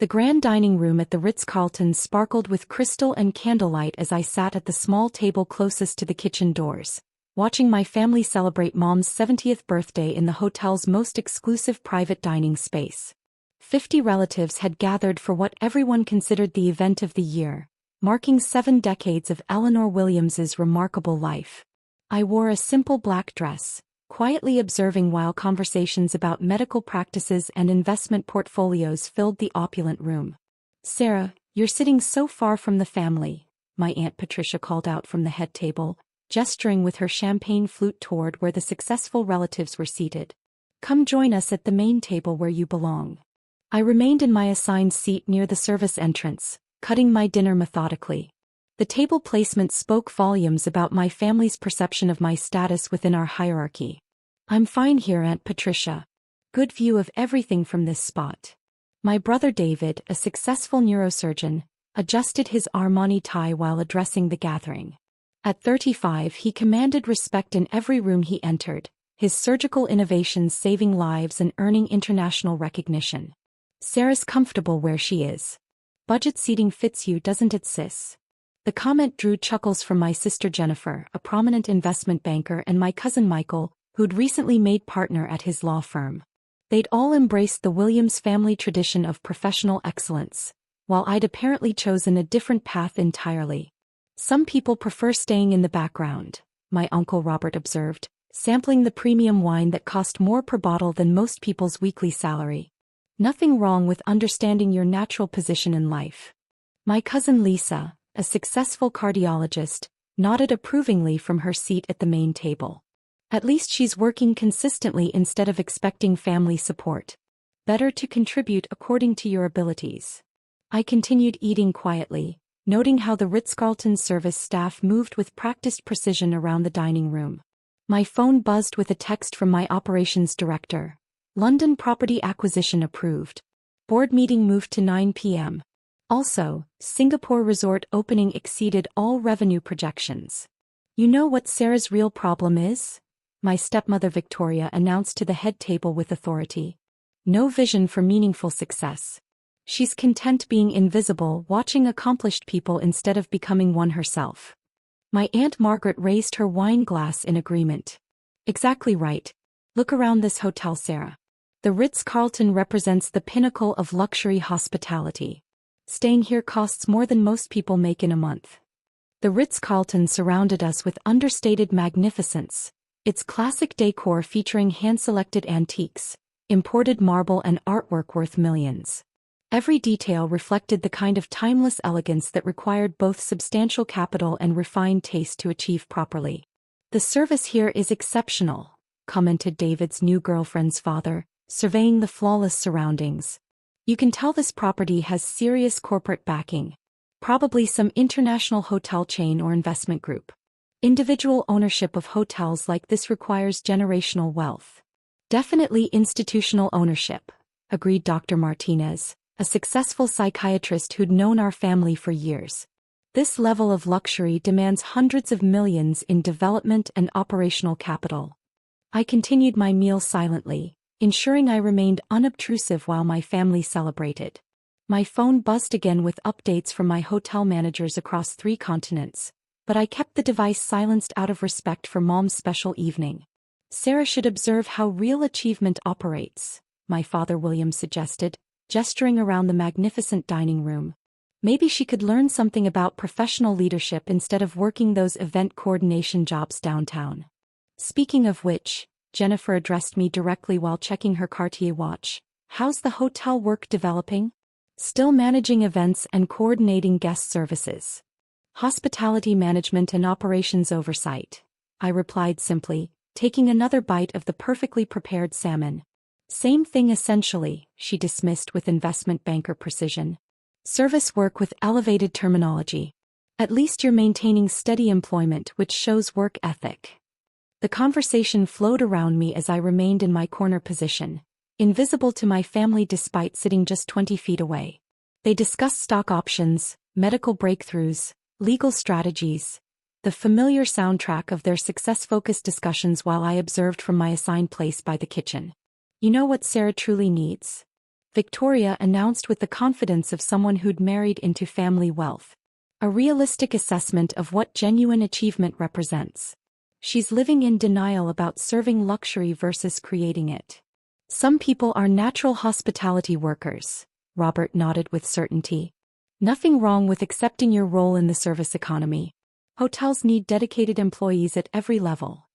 The grand dining room at the Ritz-Carlton sparkled with crystal and candlelight as I sat at the small table closest to the kitchen doors, watching my family celebrate Mom's 70th birthday in the hotel's most exclusive private dining space. 50 relatives had gathered for what everyone considered the event of the year, marking 7 decades of Eleanor Williams's remarkable life. I wore a simple black dress, quietly observing while conversations about medical practices and investment portfolios filled the opulent room. "Sarah, you're sitting so far from the family," my Aunt Patricia called out from the head table, gesturing with her champagne flute toward where the successful relatives were seated. "Come join us at the main table where you belong." I remained in my assigned seat near the service entrance, cutting my dinner methodically. The table placement spoke volumes about my family's perception of my status within our hierarchy. "I'm fine here, Aunt Patricia. Good view of everything from this spot." My brother David, a successful neurosurgeon, adjusted his Armani tie while addressing the gathering. At 35, he commanded respect in every room he entered, his surgical innovations saving lives and earning international recognition. "Sarah's comfortable where she is. Budget seating fits you, doesn't it, sis?" The comment drew chuckles from my sister Jennifer, a prominent investment banker, and my cousin Michael, who'd recently made partner at his law firm. They'd all embraced the Williams family tradition of professional excellence, while I'd apparently chosen a different path entirely. "Some people prefer staying in the background," my Uncle Robert observed, sampling the premium wine that cost more per bottle than most people's weekly salary. "Nothing wrong with understanding your natural position in life." My cousin Lisa, a successful cardiologist, nodded approvingly from her seat at the main table. "At least she's working consistently instead of expecting family support. Better to contribute according to your abilities." I continued eating quietly, noting how the Ritz-Carlton service staff moved with practiced precision around the dining room. My phone buzzed with a text from my operations director. "London property acquisition approved. Board meeting moved to 9 p.m. Also, Singapore resort opening exceeded all revenue projections." "You know what Sarah's real problem is?" my stepmother Victoria announced to the head table with authority. "No vision for meaningful success. She's content being invisible, watching accomplished people instead of becoming one herself." My Aunt Margaret raised her wine glass in agreement. "Exactly right. Look around this hotel, Sarah. The Ritz-Carlton represents the pinnacle of luxury hospitality. Staying here costs more than most people make in a month." The Ritz-Carlton surrounded us with understated magnificence, its classic decor featuring hand-selected antiques, imported marble and artwork worth millions. Every detail reflected the kind of timeless elegance that required both substantial capital and refined taste to achieve properly. "The service here is exceptional," commented David's new girlfriend's father, surveying the flawless surroundings. "You can tell this property has serious corporate backing. Probably some international hotel chain or investment group. Individual ownership of hotels like this requires generational wealth." "Definitely institutional ownership," agreed Dr. Martinez, a successful psychiatrist who'd known our family for years. "This level of luxury demands hundreds of millions in development and operational capital." I continued my meal silently, ensuring I remained unobtrusive while my family celebrated. My phone buzzed again with updates from my hotel managers across 3 continents, but I kept the device silenced out of respect for Mom's special evening. "Sarah should observe how real achievement operates," my father William suggested, gesturing around the magnificent dining room. "Maybe she could learn something about professional leadership instead of working those event coordination jobs downtown." "Speaking of which," Jennifer addressed me directly while checking her Cartier watch, "how's the hotel work developing?" "Still managing events and coordinating guest services. Hospitality management and operations oversight," I replied simply, taking another bite of the perfectly prepared salmon. "Same thing essentially," she dismissed with investment banker precision. "Service work with elevated terminology. At least you're maintaining steady employment, which shows work ethic." The conversation flowed around me as I remained in my corner position, invisible to my family despite sitting just 20 feet away. They discussed stock options, medical breakthroughs, legal strategies, the familiar soundtrack of their success-focused discussions while I observed from my assigned place by the kitchen. "You know what Sarah truly needs? Victoria announced with the confidence of someone who'd married into family wealth. A realistic assessment of what genuine achievement represents. She's living in denial about serving luxury versus creating it. Some people are natural hospitality workers, Robert nodded with certainty. Nothing wrong with accepting your role in the service economy. Hotels need dedicated employees at every level.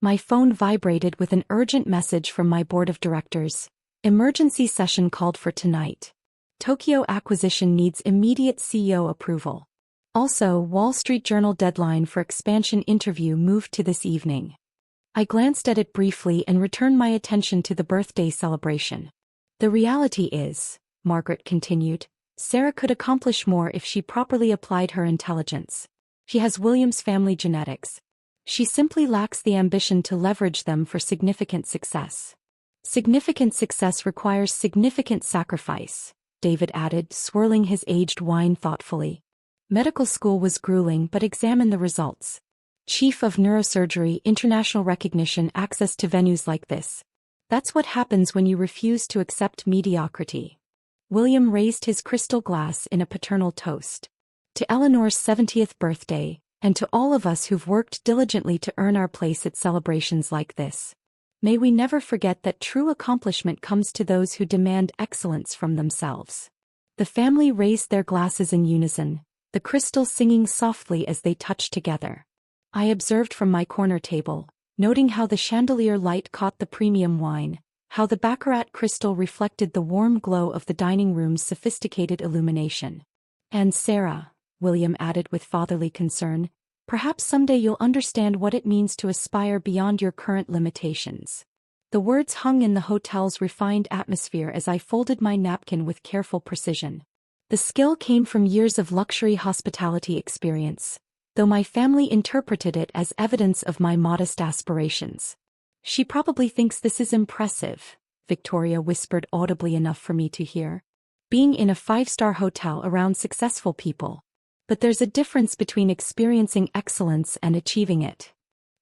My phone vibrated with an urgent message from my board of directors. Emergency session called for tonight. Tokyo acquisition needs immediate CEO approval. Also, Wall Street Journal deadline for expansion interview moved to this evening. I glanced at it briefly and returned my attention to the birthday celebration. The reality is, Margaret continued, Sarah could accomplish more if she properly applied her intelligence. She has Williams' family genetics. She simply lacks the ambition to leverage them for significant success. Significant success requires significant sacrifice, David added, swirling his aged wine thoughtfully. Medical school was grueling, but examine the results. Chief of neurosurgery, international recognition, access to venues like this. That's what happens when you refuse to accept mediocrity. William raised his crystal glass in a paternal toast. To Eleanor's 70th birthday, and to all of us who've worked diligently to earn our place at celebrations like this. May we never forget that true accomplishment comes to those who demand excellence from themselves. The family raised their glasses in unison, the crystals singing softly as they touched together. I observed from my corner table, noting how the chandelier light caught the premium wine, how the baccarat crystal reflected the warm glow of the dining room's sophisticated illumination. And Sarah, William added with fatherly concern, perhaps someday you'll understand what it means to aspire beyond your current limitations. The words hung in the hotel's refined atmosphere as I folded my napkin with careful precision. The skill came from years of luxury hospitality experience, though my family interpreted it as evidence of my modest aspirations. She probably thinks this is impressive, Victoria whispered audibly enough for me to hear. Being in a 5-star hotel around successful people. But there's a difference between experiencing excellence and achieving it.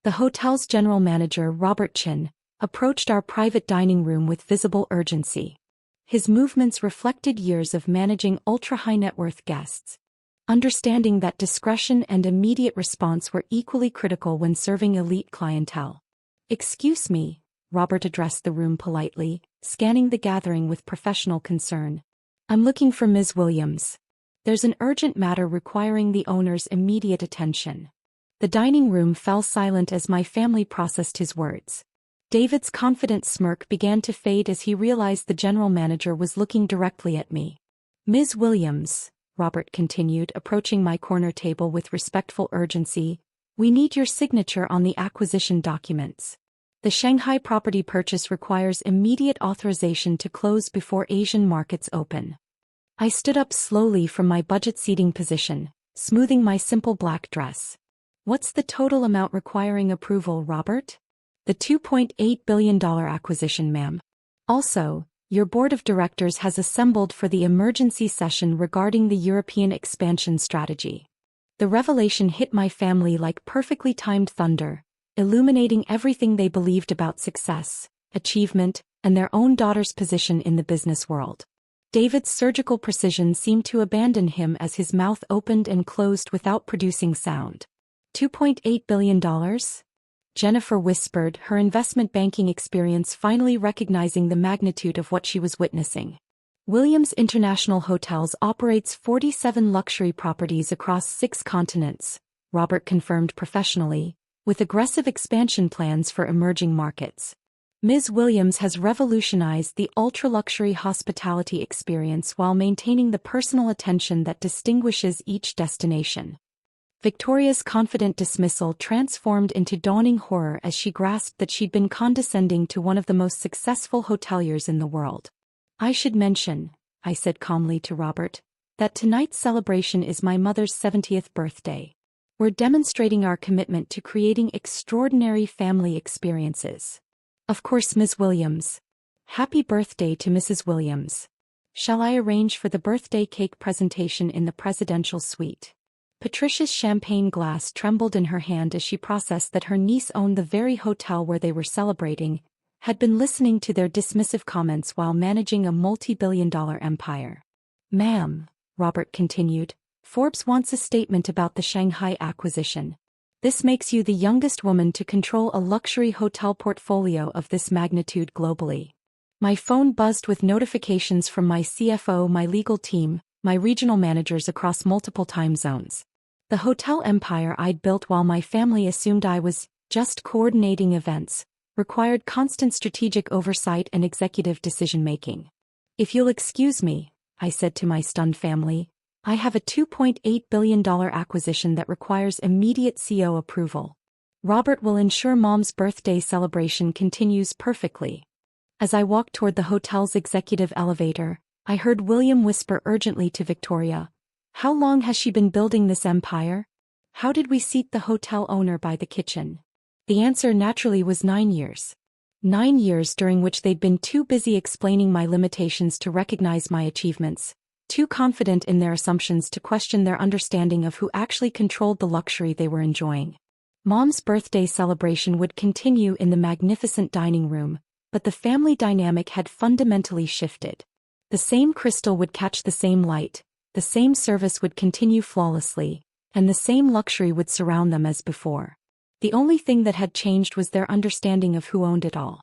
The hotel's general manager, Robert Chin, approached our private dining room with visible urgency. His movements reflected years of managing ultra-high-net-worth guests. Understanding that discretion and immediate response were equally critical when serving elite clientele. "Excuse me," Robert addressed the room politely, scanning the gathering with professional concern. "I'm looking for Ms. Williams. There's an urgent matter requiring the owner's immediate attention." The dining room fell silent as my family processed his words. David's confident smirk began to fade as he realized the general manager was looking directly at me. "Ms. Williams," Robert continued, approaching my corner table with respectful urgency, "we need your signature on the acquisition documents. The Shanghai property purchase requires immediate authorization to close before Asian markets open." I stood up slowly from my budget seating position, smoothing my simple black dress. "What's the total amount requiring approval, Robert?" "The $2.8 billion acquisition, ma'am. Also, your board of directors has assembled for the emergency session regarding the European expansion strategy." The revelation hit my family like perfectly timed thunder, illuminating everything they believed about success, achievement, and their own daughter's position in the business world. David's surgical precision seemed to abandon him as his mouth opened and closed without producing sound. $2.8 billion? Jennifer whispered, her investment banking experience finally recognizing the magnitude of what she was witnessing. Williams International Hotels operates 47 luxury properties across 6 continents, Robert confirmed professionally, with aggressive expansion plans for emerging markets. Ms. Williams has revolutionized the ultra-luxury hospitality experience while maintaining the personal attention that distinguishes each destination. Victoria's confident dismissal transformed into dawning horror as she grasped that she'd been condescending to one of the most successful hoteliers in the world. "I should mention," I said calmly to Robert, "that tonight's celebration is my mother's 70th birthday. We're demonstrating our commitment to creating extraordinary family experiences." "Of course, Ms. Williams. Happy birthday to Mrs. Williams. Shall I arrange for the birthday cake presentation in the presidential suite?" Patricia's champagne glass trembled in her hand as she processed that her niece owned the very hotel where they were celebrating, had been listening to their dismissive comments while managing a multi-billion-dollar empire. "Ma'am," Robert continued, "Forbes wants a statement about the Shanghai acquisition. This makes you the youngest woman to control a luxury hotel portfolio of this magnitude globally." My phone buzzed with notifications from my CFO, my legal team, my regional managers across multiple time zones. The hotel empire I'd built while my family assumed I was just coordinating events required constant strategic oversight and executive decision-making. "If you'll excuse me," I said to my stunned family, "I have a $2.8 billion acquisition that requires immediate CO approval. Robert will ensure Mom's birthday celebration continues perfectly." As I walked toward the hotel's executive elevator, I heard William whisper urgently to Victoria, "How long has she been building this empire? How did we seat the hotel owner by the kitchen?" The answer naturally was 9 years. 9 years during which they'd been too busy explaining my limitations to recognize my achievements, too confident in their assumptions to question their understanding of who actually controlled the luxury they were enjoying. Mom's birthday celebration would continue in the magnificent dining room, but the family dynamic had fundamentally shifted. The same crystal would catch the same light, the same service would continue flawlessly, and the same luxury would surround them as before. The only thing that had changed was their understanding of who owned it all.